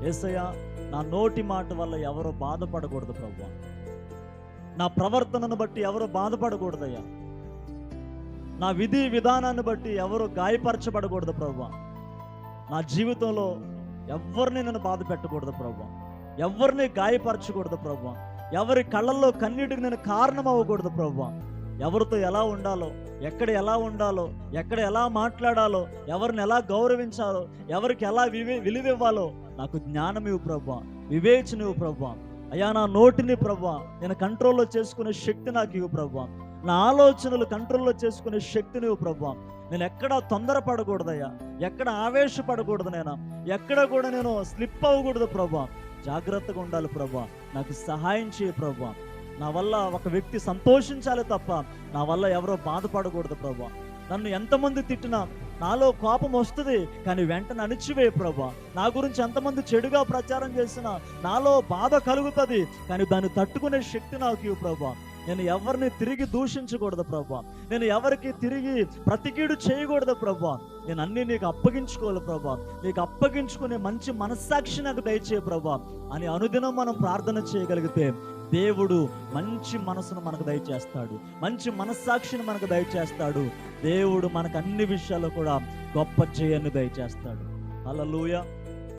యేసయ్య, నా నోటి మాట వల్ల ఎవరో బాధపడకూడదు ప్రభువా. నా ప్రవర్తనను బట్టి ఎవరో బాధపడకూడదయ్యా. నా విధి విధానాన్ని బట్టి ఎవరో గాయపరచబడకూడదు ప్రభువా. నా జీవితంలో ఎవరిని నేను బాధ పెట్టకూడదు ప్రభువా. ఎవరిని గాయపరచకూడదు ప్రభువా. ఎవరి కళ్ళల్లో కన్నీటికి నేను కారణం అవ్వకూడదు ప్రభువా. ఎవరితో ఎలా ఉండాలో, ఎక్కడ ఎలా ఉండాలో, ఎక్కడ ఎలా మాట్లాడాలో, ఎవరిని ఎలా గౌరవించాలో, ఎవరికి ఎలా విలువివ్వాలో నాకు జ్ఞానం ఇవ్వు ప్రభువా, వివేచన ఇవ్వు ప్రభువా. అయ్యా, నా నోటిని ప్రభువా నేను కంట్రోల్లో చేసుకునే శక్తి నాకు ఇవ్వు ప్రభువా. నా ఆలోచనలు కంట్రోల్లో చేసుకునే శక్తిని ఇవ్వు ప్రభువా. నేను ఎక్కడా తొందరపడకూడదయ్యా, ఎక్కడ ఆవేశపడకూడదు, ఎక్కడ కూడా నేను స్లిప్ అవ్వకూడదు ప్రభువా. జాగ్రత్తగా ఉండాలి ప్రభువా. నాకు సహాయం చేయ ప్రభువా. నా వల్ల ఒక వ్యక్తి సంతోషించాలి తప్ప నా వల్ల ఎవరో బాధపడకూడదు ప్రభువా. నన్ను ఎంతమంది తిట్టినా నాలో కోపం వస్తుంది, కానీ వెంటనే అణిచివేయ ప్రభువా. నా గురించి ఎంతమంది చెడుగా ప్రచారం చేసినా నాలో బాధ కలుగుతుంది, కానీ దాన్ని తట్టుకునే శక్తి నాకు ఇవ్వు ప్రభువా. నేను ఎవరిని తిరిగి దూషించకూడదు ప్రభువా. నేను ఎవరికి తిరిగి ప్రతికీడు చేయకూడదు ప్రభువా. నేను అన్నీ నీకు అప్పగించుకోవాలి ప్రభువా. నీకు అప్పగించుకునే మంచి మనస్సాక్షి నాకు దయచేయ ప్రభువా అని అనుదినం మనం ప్రార్థన చేయగలిగితే దేవుడు మంచి మనసును మనకు దయచేస్తాడు, మంచి మనస్సాక్షిని మనకు దయచేస్తాడు. దేవుడు మనకు అన్ని విషయాల్లో కూడా గొప్ప జయాన్ని దయచేస్తాడు. హల్లెలూయా.